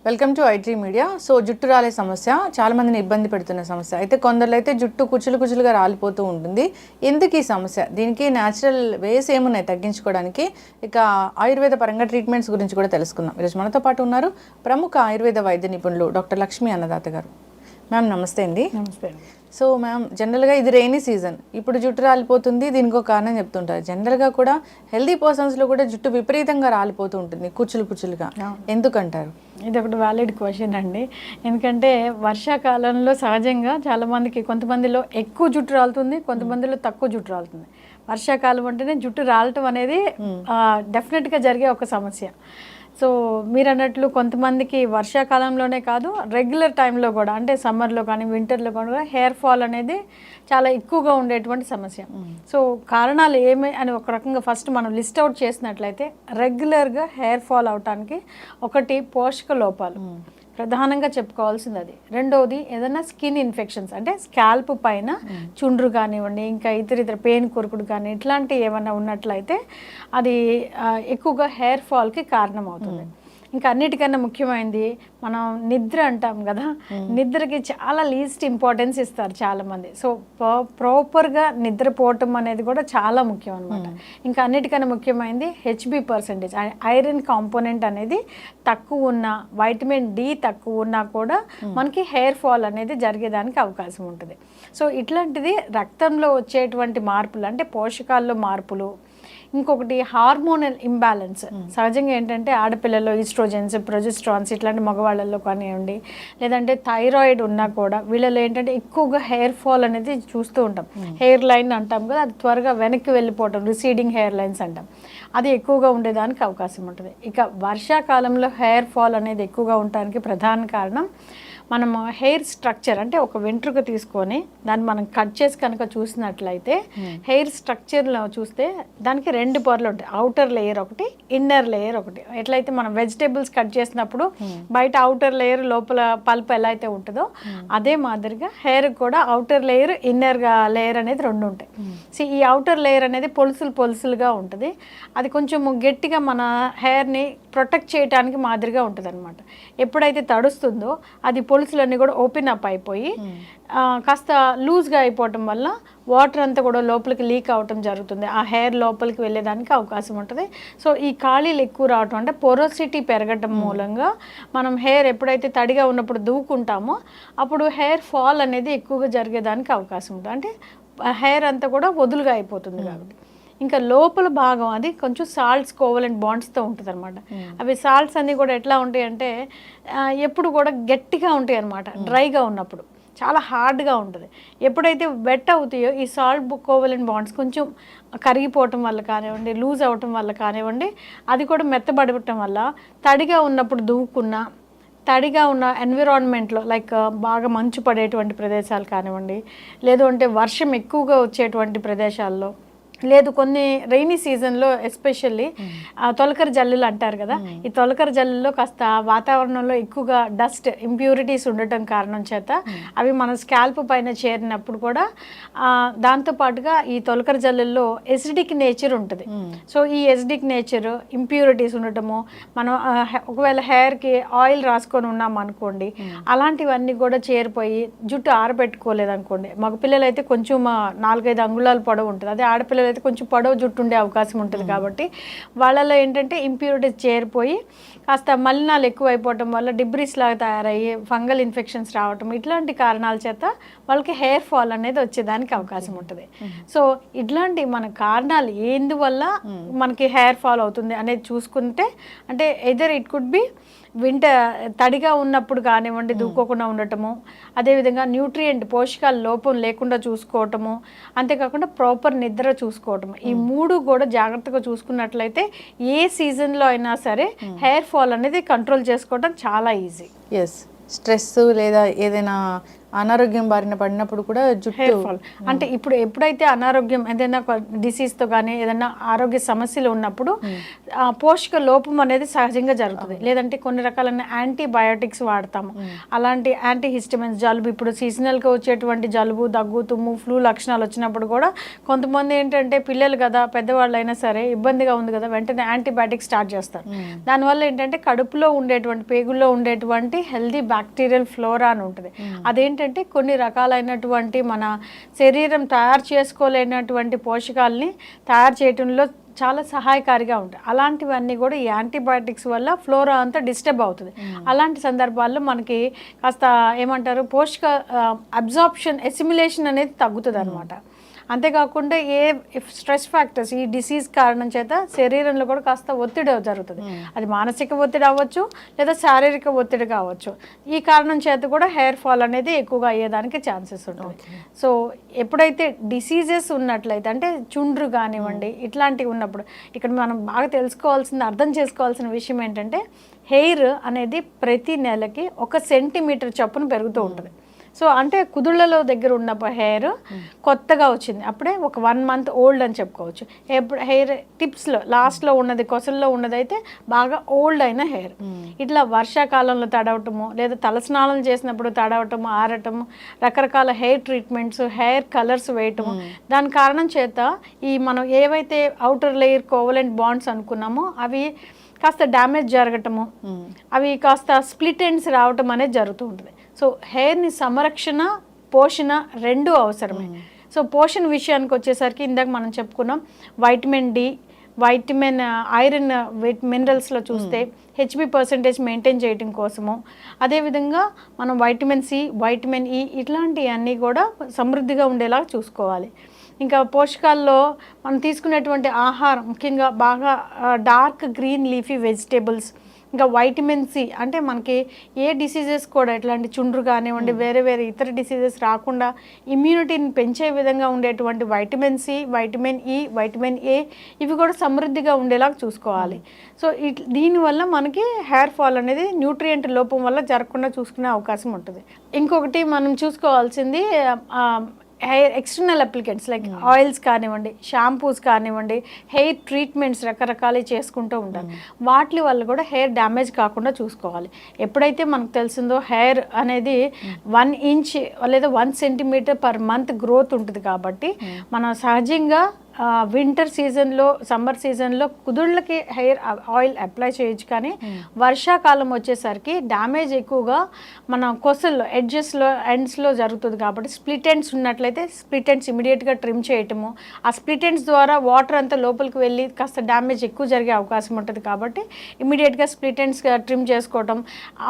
Welcome to IT media. So జుట్టు రాలే సమస్య చాలా మందిని ఇబ్బంది పెడుతున్న సమస్య. అయితే కొందరు అయితే జుట్టు కుచ్చులుగా రాలిపోతూ ఉంటుంది. ఎందుకు ఈ సమస్య? దీనికి న్యాచురల్ వేస్ ఏమున్నాయి తగ్గించుకోవడానికి? ఇక ఆయుర్వేద పరంగా ట్రీట్మెంట్స్ గురించి కూడా తెలుసుకుందాం. ఈరోజు మనతో పాటు ఉన్నారు ప్రముఖ ఆయుర్వేద వైద్య నిపుణులు డాక్టర్ లక్ష్మీ అన్నదాత గారు. మ్యామ్ నమస్తే అండి. నమస్తే. సో మ్యామ్, జనరల్గా ఇది రెయినీ సీజన్, ఇప్పుడు జుట్టు రాలిపోతుంది, దీనికి ఒక కారణం చెప్తుంటారు. జనరల్గా కూడా హెల్దీ పర్సన్స్లో కూడా జుట్టు విపరీతంగా రాలిపోతూ ఉంటుంది, కుచ్చులుగా. ఎందుకంటారు? ఇది ఒకటి వ్యాలిడ్ క్వశ్చన్ అండి. ఎందుకంటే వర్షాకాలంలో సహజంగా చాలామందికి, కొంతమందిలో ఎక్కువ జుట్టు రాలుతుంది, కొంతమందిలో తక్కువ జుట్టు రాలుతుంది. వర్షాకాలం అంటేనే జుట్టు రాలటం అనేది డెఫినెట్గా జరిగే ఒక సమస్య. సో మీరు అన్నట్లు కొంతమందికి వర్షాకాలంలోనే కాదు, రెగ్యులర్ టైంలో కూడా, అంటే సమ్మర్లో కానీ వింటర్లో కూడా హెయిర్ ఫాల్ అనేది చాలా ఎక్కువగా ఉండేటువంటి సమస్య. సో కారణాలు ఏమి అని ఒక రకంగా ఫస్ట్ మనం లిస్ట్ అవుట్ చేసినట్లయితే, రెగ్యులర్గా హెయిర్ ఫాల్ అవటానికి ఒకటి పోషక లోపాలు ప్రధానంగా చెప్పుకోవాల్సింది అది. రెండవది ఏదైనా స్కిన్ ఇన్ఫెక్షన్స్, అంటే స్కాల్ప్ పైన చుండ్రు కానివ్వండి, ఇంకా ఇతర పెయిన్ కొరుకుడు కానీ ఇట్లాంటివి ఏమైనా ఉన్నట్లయితే అది ఎక్కువగా హెయిర్ ఫాల్కి కారణం అవుతుంది. ఇంకా అన్నిటికన్నా ముఖ్యమైనది మనం నిద్ర అంటాం కదా, నిద్రకి చాలా లీస్ట్ ఇంపార్టెన్స్ ఇస్తారు చాలామంది. సో ప్రాపర్గా నిద్రపోవటం అనేది కూడా చాలా ముఖ్యం అనమాట. ఇంకా అన్నిటికన్నా ముఖ్యమైనది హెచ్బి పర్సెంటేజ్, ఐరన్ కాంపోనెంట్ అనేది తక్కువ ఉన్నా, వైటమిన్ డి తక్కువ ఉన్నా కూడా మనకి హెయిర్ ఫాల్ అనేది జరిగేదానికి అవకాశం ఉంటుంది. సో ఇట్లాంటిది రక్తంలో వచ్చేటువంటి మార్పులు, అంటే పోషకాల్లో మార్పులు. ఇంకొకటి హార్మోనల్ ఇంబ్యాలెన్స్. సహజంగా ఏంటంటే ఆడపిల్లల్లో ఈస్ట్రోజన్స్, ప్రొజెస్ట్రాన్స్ ఇట్లాంటి మగవాళ్ళల్లో కానివ్వండి, లేదంటే థైరాయిడ్ ఉన్నా కూడా వీళ్ళలో ఏంటంటే ఎక్కువగా హెయిర్ ఫాల్ అనేది చూస్తూ ఉంటాం. హెయిర్ లైన్ అంటాం కదా, అది త్వరగా వెనక్కి వెళ్ళిపోవటం, రిసీడింగ్ హెయిర్ లైన్స్ అంటాం, అది ఎక్కువగా ఉండేదానికి అవకాశం ఉంటుంది. ఇక వర్షాకాలంలో హెయిర్ ఫాల్ అనేది ఎక్కువగా ఉండడానికి ప్రధాన కారణం, మనం హెయిర్ స్ట్రక్చర్, అంటే ఒక వెంట్రుక తీసుకొని దాన్ని మనం కట్ చేసి కనుక చూసినట్లయితే హెయిర్ స్ట్రక్చర్లో చూస్తే దానికి రెండు పొరలు ఉంటాయి, అవుటర్ లేయర్ ఒకటి, ఇన్నర్ లేయర్ ఒకటి. ఎట్లయితే మనం వెజిటేబుల్స్ కట్ చేసినప్పుడు బయట అవుటర్ లేయర్, లోపల పల్ప్ ఎలా అయితే ఉంటుందో అదే మాదిరిగా హెయిర్ కూడా అవుటర్ లేయర్, ఇన్నర్ లేయర్ అనేది రెండు ఉంటాయి. సో ఈ అవుటర్ లేయర్ అనేది పొలుసులుగా ఉంటుంది. అది కొంచెం గట్టిగా మన హెయిర్ని ప్రొటెక్ట్ చేయడానికి మాదిరిగా ఉంటుంది అనమాట. ఎప్పుడైతే తడుస్తుందో అది పొలుసులన్నీ కూడా ఓపెన్ అప్ అయిపోయి కాస్త లూజ్గా అయిపోవటం వల్ల వాటర్ అంతా కూడా లోపలికి లీక్ అవటం జరుగుతుంది, ఆ హెయిర్ లోపలికి వెళ్ళేదానికి అవకాశం ఉంటుంది. సో ఈ ఖాళీలు ఎక్కువ రావటం, అంటే పొరోసిటీ పెరగటం మూలంగా మనం హెయిర్ ఎప్పుడైతే తడిగా ఉన్నప్పుడు దూకుంటామో అప్పుడు హెయిర్ ఫాల్ అనేది ఎక్కువగా జరిగేదానికి అవకాశం ఉంటుంది. అంటే హెయిర్ అంతా కూడా వదులుగా అయిపోతుంది కాబట్టి. ఇంకా లోపల భాగం అది కొంచెం సాల్ట్స్, కోవలెంట్ బాండ్స్తో ఉంటుంది అనమాట. అవి సాల్ట్స్ అన్నీ కూడా ఎట్లా ఉంటాయి అంటే ఎప్పుడు కూడా గట్టిగా ఉంటాయి అనమాట. డ్రైగా ఉన్నప్పుడు చాలా హార్డ్గా ఉంటుంది. ఎప్పుడైతే వెట్ అవుతాయో ఈ సాల్ట్ కోవలెంట్ బాండ్స్ కొంచెం కరిగిపోవటం వల్ల కానివ్వండి, లూజ్ అవటం వల్ల కానివ్వండి, అది కూడా మెత్తబడటం వల్ల తడిగా ఉన్నప్పుడు దువ్వుకున్న, తడిగా ఉన్న ఎన్విరాన్మెంట్లో లైక్ బాగా మంచు పడేటువంటి ప్రదేశాలు కానివ్వండి, లేదు అంటే వర్షం ఎక్కువగా వచ్చేటువంటి ప్రదేశాల్లో, లేదు కొన్ని రెయినీ సీజన్లో ఎస్పెషల్లీ తొలకరి జల్లులు అంటారు కదా, ఈ తొలకరి జల్లుల్లో కాస్త వాతావరణంలో ఎక్కువగా డస్ట్, ఇంప్యూరిటీస్ ఉండటం కారణం చేత అవి మన స్కాల్ప్ పైన చేరినప్పుడు కూడా దాంతోపాటుగా ఈ తొలకరి జల్లుల్లో ఎసిడిక్ నేచర్ ఉంటుంది. సో ఈ ఎసిడిక్ నేచర్, ఇంప్యూరిటీస్ ఉండటము, మనం ఒకవేళ హెయిర్కి ఆయిల్ రాసుకొని ఉన్నాం అనుకోండి, అలాంటివన్నీ కూడా చేరిపోయి జుట్టు ఆరబెట్టుకోలేదు అనుకోండి. మగ పిల్లలు అయితే కొంచెం 4-5 అంగుళాలు పొడవు ఉంటుంది, అదే ఆడపిల్లలు అయితే కొంచెం పొడవు జుట్టు ఉండే అవకాశం ఉంటుంది. కాబట్టి వాళ్ళలో ఏంటంటే ఇంప్యూరిటీస్ చేరిపోయి కాస్త మలినాలు ఎక్కువ అయిపోవటం వల్ల డిబ్రీస్ లాగా తయారయ్యి ఫంగల్ ఇన్ఫెక్షన్స్ రావటం, ఇట్లాంటి కారణాల చేత వాళ్ళకి హెయిర్ ఫాల్ అనేది వచ్చేదానికి అవకాశం ఉంటుంది. సో ఇట్లాంటి మన కారణాలు ఎందువల్ల మనకి హెయిర్ ఫాల్ అవుతుంది అనేది చూసుకుంటే, అంటే ఎదర్ ఇట్ కుడ్ బి తడిగా ఉన్నప్పుడు కానివ్వండి దూకోకుండా ఉండటము, అదేవిధంగా న్యూట్రియంట్ పోషకాల లోపం లేకుండా చూసుకోవటము, అంతేకాకుండా ప్రాపర్ నిద్ర చూసుకోవటము, ఈ మూడు కూడా జాగ్రత్తగా చూసుకున్నట్లయితే ఏ సీజన్లో అయినా సరే హెయిర్ ఫాల్ అనేది కంట్రోల్ చేసుకోవడం చాలా ఈజీ. ఎస్, స్ట్రెస్ లేదా ఏదైనా అనారోగ్యం బారిన పడినప్పుడు కూడా జుట్టు హెయిర్ ఫాల్ అంటే ఇప్పుడు ఎప్పుడైతే అనారోగ్యం ఏదైనా డిసీజ్తో కానీ ఏదైనా ఆరోగ్య సమస్యలు ఉన్నప్పుడు పోషక లోపం అనేది సహజంగా జరుగుతుంది. లేదంటే కొన్ని రకాలైన యాంటీబయాటిక్స్ వాడతాము. అలాంటి యాంటీ హిస్టమిన్స్ జలుబు ఇప్పుడు సీజనల్గా వచ్చేటువంటి జలుబు దగ్గు తుమ్ము ఫ్లూ లక్షణాలు వచ్చినప్పుడు కూడా కొంతమంది ఏంటంటే పిల్లలు కదా పెద్దవాళ్ళు అయినా సరే ఇబ్బందిగా ఉంది కదా వెంటనే యాంటీబయాటిక్స్ స్టార్ట్ చేస్తారు. దానివల్ల ఏంటంటే కడుపులో ఉండేటువంటి పేగుల్లో ఉండేటువంటి హెల్దీ బ్యాక్టీరియల్ ఫ్లోరా అని ఉంటుంది. అదేంటంటే కొన్ని రకాలైనటువంటి మన శరీరం తయారు చేసుకోలేనటువంటి పోషకాలని తయారు చేయడంలో చాలా సహాయకారిగా ఉంటాయి. అలాంటివన్నీ కూడా ఈ యాంటీబయాటిక్స్ వల్ల ఫ్లోరా అంతా డిస్టర్బ్ అవుతుంది. అలాంటి సందర్భాల్లో మనకి కాస్త ఏమంటారు పోషక అబ్జార్ప్షన్ ఎసిమిలేషన్ అనేది తగ్గుతుంది అనమాట. అంతేకాకుండా ఏ స్ట్రెస్ ఫ్యాక్టర్స్ ఈ డిసీజ్ కారణం చేత శరీరంలో కూడా కాస్త ఒత్తిడి జరుగుతుంది. అది మానసిక ఒత్తిడి అవ్వచ్చు లేదా శారీరక ఒత్తిడి కావచ్చు. ఈ కారణం చేత కూడా హెయిర్ ఫాల్ అనేది ఎక్కువగా అయ్యేదానికి ఛాన్సెస్ ఉంటాయి. సో ఎప్పుడైతే డిసీజెస్ ఉన్నట్లయితే అంటే చుండ్రు కానివ్వండి ఇట్లాంటివి ఉన్నప్పుడు ఇక్కడ మనం బాగా తెలుసుకోవాల్సింది అర్థం చేసుకోవాల్సిన విషయం ఏంటంటే హెయిర్ అనేది ప్రతి నెలకి 1 సెంటీమీటర్ చొప్పున పెరుగుతూ ఉంటుంది. సో అంటే కుదుళ్ళలో దగ్గర ఉన్న హెయిర్ కొత్తగా వచ్చింది అప్పుడే ఒక 1 మంత్ ఓల్డ్ అని చెప్పుకోవచ్చు. ఎప్పుడు హెయిర్ టిప్స్లో లాస్ట్లో ఉన్నది కొసల్లో ఉన్నదైతే బాగా ఓల్డ్ అయిన హెయిర్. ఇట్లా వర్షాకాలంలో తడవటము లేదా తలస్నానం చేసినప్పుడు తడవటము ఆరటము రకరకాల హెయిర్ ట్రీట్మెంట్స్ హెయిర్ కలర్స్ వేయటము దాని కారణం చేత ఈ మనం ఏవైతే అవుటర్ లేయర్ కోవలెంట్ బాండ్స్ అనుకున్నామో అవి కాస్త డ్యామేజ్ జరగటము అవి కాస్త స్ప్లిట్ ఎండ్స్ రావటం అనేది జరుగుతూ ఉంటుంది. సో హెయిర్ని సంరక్షణ పోషణ రెండూ అవసరమే. సో పోషణ విషయానికి వచ్చేసరికి ఇందాక మనం చెప్పుకున్నాం వైటమిన్ డి వైటమిన్ ఐరన్ మినరల్స్లో చూస్తే హెచ్బి పర్సెంటేజ్ మెయింటైన్ చేయడం కోసము అదేవిధంగా మనం వైటమిన్ సి వైటమిన్ ఈ ఇట్లాంటివన్నీ కూడా సమృద్ధిగా ఉండేలా చూసుకోవాలి. ఇంకా పోషకాల్లో మనం తీసుకునేటువంటి ఆహారం ముఖ్యంగా బాగా డార్క్ గ్రీన్ లీఫీ వెజిటేబుల్స్ ఇంకా వైటమిన్ సి అంటే మనకి ఏ డిసీజెస్ కూడా ఇట్లాంటి చుండ్రు కానివ్వండి వేరే వేరే ఇతర డిసీజెస్ రాకుండా ఇమ్యూనిటీని పెంచే విధంగా ఉండేటువంటి vitamin C vitamin E vitamin A ఇవి కూడా సమృద్ధిగా ఉండేలా చూసుకోవాలి. సో దీనివల్ల మనకి హెయిర్ ఫాల్ అనేది న్యూట్రియంట్ లోపం వల్ల జరగకుండా చూసుకునే అవకాశం ఉంటుంది. ఇంకొకటి మనం చూసుకోవాల్సింది hair external applicants like oils కానివ్వండి షాంపూస్ కానివ్వండి హెయిర్ ట్రీట్మెంట్స్ రకరకాలు చేసుకుంటూ ఉంటారు. వాటి వల్ల కూడా హెయిర్ డ్యామేజ్ కాకుండా చూసుకోవాలి. ఎప్పుడైతే మనకు తెలిసిందో హెయిర్ అనేది 1 ఇంచ్ లేదా 1 సెంటీమీటర్ పర్ మంత్ గ్రోత్ ఉంటుంది కాబట్టి మనం సహజంగా వింటర్ సీజన్లో సమ్మర్ సీజన్లో కుదుళ్ళకి హెయిర్ ఆయిల్ అప్లై చేయొచ్చు. కానీ వర్షాకాలం వచ్చేసరికి డ్యామేజ్ ఎక్కువగా మన కొసల్లో ఎడ్జెస్లో ఎండ్స్లో జరుగుతుంది కాబట్టి స్ప్లిట్ ఎండ్స్ ఉన్నట్లయితే స్ప్లిట్ ఎండ్స్ ఇమీడియట్గా ట్రిమ్ చేయటము ఆ స్ప్లిట్ ఎండ్స్ ద్వారా వాటర్ అంతా లోపలికి వెళ్ళి కాస్త డ్యామేజ్ ఎక్కువ జరిగే అవకాశం ఉంటుంది కాబట్టి ఇమీడియట్గా స్ప్లిట్ ఎండ్స్ ట్రిమ్ చేసుకోవటం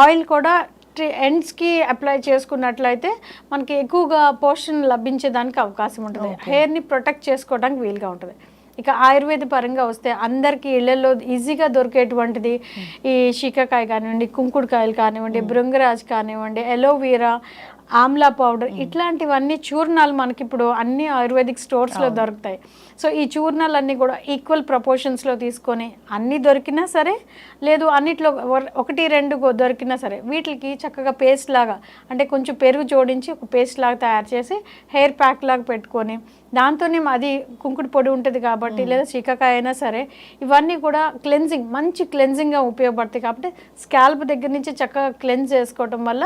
ఆయిల్ కూడా ఎండ్స్కి అప్లై చేసుకున్నట్లయితే మనకి ఎక్కువగా పోషణ లభించేదానికి అవకాశం ఉంటుంది. హెయిర్ని ప్రొటెక్ట్ చేసుకోవడానికి వీలుగా ఉంటుంది. ఇక ఆయుర్వేద పరంగా వస్తే అందరికీ ఇళ్లలో ఈజీగా దొరికేటువంటిది ఈ శీకాకాయ కానివ్వండి కుంకుడుకాయలు కానివ్వండి భృంగరాజ్ కానివ్వండి ఎలోవీరా ఆమ్లా పౌడర్ ఇట్లాంటివన్నీ చూర్ణాలు మనకి ఇప్పుడు అన్ని ఆయుర్వేదిక్ స్టోర్స్లో దొరుకుతాయి. సో ఈ చూర్ణాలన్నీ కూడా ఈక్వల్ ప్రపోర్షన్స్లో తీసుకొని అన్నీ దొరికినా సరే లేదు అన్నిట్లో 1-2 దొరికినా సరే వీటికి చక్కగా పేస్ట్ లాగా అంటే కొంచెం పెరుగు జోడించి ఒక పేస్ట్ లాగా తయారు చేసి హెయిర్ ప్యాక్ లాగా పెట్టుకొని దాంతోనే అది కుంకుడు పొడి ఉంటుంది కాబట్టి లేదా శీకాకాయ అయినా సరే ఇవన్నీ కూడా క్లెన్జింగ్ మంచి క్లెన్జింగ్గా ఉపయోగపడతాయి. కాబట్టి స్కాల్ప్ దగ్గర నుంచి చక్కగా క్లెన్స్ చేసుకోవటం వల్ల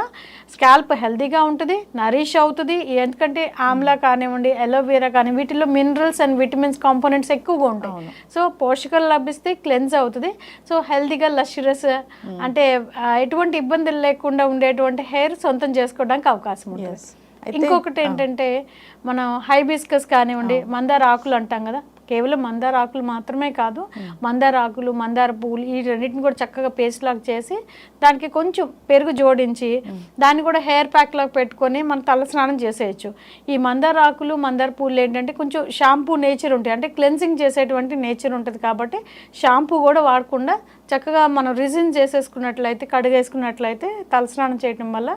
స్కాల్ప్ హెల్తీగా ఉంటుంది నరిష్ అవుతుంది. ఎందుకంటే ఆమ్లా కానివ్వండి ఎలోవేరా కానీ వీటిలో మినరల్స్ అండ్ విటమిన్స్ కాంపోనెంట్స్ ఎక్కువగా ఉంటాయి. సో పోషకాలు లభిస్తే క్లెన్స్ అవుతుంది. సో హెల్తీగా లష్రస్ అంటే ఎటువంటి ఇబ్బందులు లేకుండా ఉండేటువంటి హెయిర్ సొంతం చేసుకోవడానికి అవకాశం ఉంటుంది. ఇంకొకటి ఏంటంటే మనం హైబిస్కస్ కానివ్వండి మందార ఆకులు అంటాం కదా కేవలం మందార ఆకులు మాత్రమే కాదు మందార ఆకులు మందార పువ్వులు ఈ రెండింటిని కూడా చక్కగా పేస్ట్ లాగా చేసి దానికి కొంచెం పెరుగు జోడించి దాన్ని కూడా హెయిర్ ప్యాక్ లాగా పెట్టుకొని మనం తలస్నానం చేసేయచ్చు. ఈ మందార ఆకులు మందార పువ్వులు ఏంటంటే కొంచెం షాంపూ నేచర్ ఉంటాయి అంటే క్లెన్సింగ్ చేసేటువంటి నేచర్ ఉంటుంది కాబట్టి షాంపూ కూడా వాడకుండా చక్కగా మనం రిజిన్ చేసేసుకున్నట్లయితే కడిగేసుకున్నట్లయితే తలస్నానం చేయడం వల్ల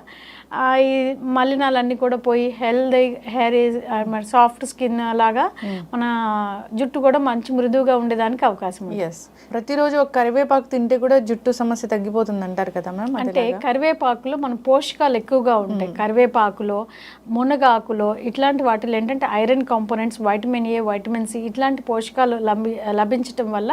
ఈ మలినాలన్నీ కూడా పోయి హెయిర్ సాఫ్ట్ స్కిన్ లాగా మన జుట్టు కూడా మంచి మృదువుగా ఉండేదానికి అవకాశం ఉంది. ఎస్, ప్రతిరోజు ఒక కరివేపాకు తింటే కూడా జుట్టు సమస్య తగ్గిపోతుంది అంటారు కదా మ్యామ్? అంటే కరివేపాకులో మన పోషకాలు ఎక్కువగా ఉంటాయి. కరివేపాకులో, మునగాకులో ఇట్లాంటి వాటిలో ఏంటంటే iron components, vitamin A, vitamin C ఇట్లాంటి పోషకాలు లభించడం వల్ల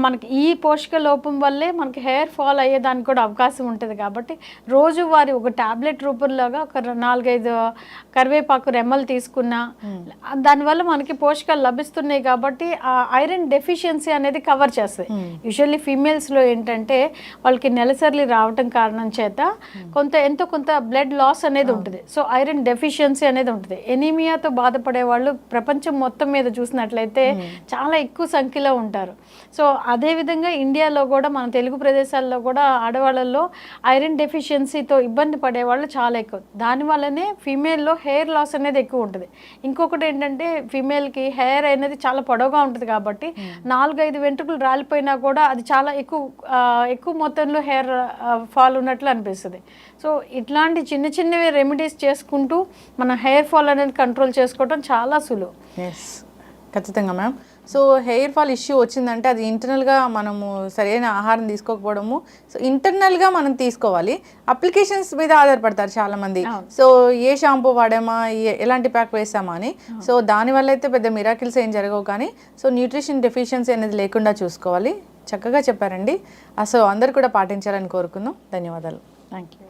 మనకి ఈ పోషక లోపం వల్లే మనకి హెయిర్ ఫాల్ అయ్యేదానికి కూడా అవకాశం ఉంటుంది. కాబట్టి రోజువారీ ఒక టాబ్లెట్ రూపంలాగా ఒక 4-5 కరివేపాకు రెమ్మలు తీసుకున్నా దానివల్ల మనకి పోషకాలు లభిస్తున్నాయి. కాబట్టి ఆ ఐరన్ డెఫిషియన్సీ అనేది కవర్ చేస్తుంది. యూజువల్లీ ఫీమేల్స్లో ఏంటంటే వాళ్ళకి నెలసరిలు రావటం కారణం చేత ఎంతో కొంత బ్లడ్ లాస్ అనేది ఉంటుంది. సో ఐరన్ డెఫిషియన్సీ అనేది ఉంటుంది. ఎనీమియాతో బాధపడే వాళ్ళు ప్రపంచం మొత్తం మీద చూసినట్లయితే చాలా ఎక్కువ సంఖ్యలో ఉంటారు. సో అదేవిధంగా ఇండియాలో కూడా మన తెలుగు ప్రదేశాల్లో కూడా ఆడవాళ్ళల్లో ఐరన్ డెఫిషియన్సీతో ఇబ్బంది పడేవాళ్ళు చాలా ఎక్కువ. దానివల్లనే ఫీమేల్లో హెయిర్ లాస్ అనేది ఎక్కువ ఉంటుంది. ఇంకొకటి ఏంటంటే ఫీమేల్కి హెయిర్ అనేది చాలా పొడవుగా ఉంటుంది కాబట్టి 4-5 వెంట్రుకలు రాలిపోయినా కూడా అది చాలా ఎక్కువ మొత్తంలో హెయిర్ ఫాల్ ఉన్నట్లు అనిపిస్తుంది. సో ఇట్లాంటి చిన్న చిన్నవి రెమెడీస్ చేసుకుంటూ మన హెయిర్ ఫాల్ అనేది కంట్రోల్ చేసుకోవడం చాలా సులువు. ఎస్, ఖచ్చితంగా ma'am. So hair fall issue వచ్చిందంటే అది ఇంటర్నల్గా మనము సరైన ఆహారం తీసుకోకపోవడము. సో ఇంటర్నల్గా మనం తీసుకోవాలి. అప్లికేషన్స్ మీద ఆధారపడతారు చాలామంది. సో ఏ షాంపూ వాడామా, ఎలాంటి ప్యాక్ వేసామా అని. సో దానివల్ల అయితే పెద్ద మిరాకిల్స్ ఏం జరగవు. కానీ సో న్యూట్రిషన్ డెఫిషియన్సీ అనేది లేకుండా చూసుకోవాలి. చక్కగా చెప్పారండి. సో అందరు కూడా పాటించాలని కోరుకుందాం. ధన్యవాదాలు. Thank you.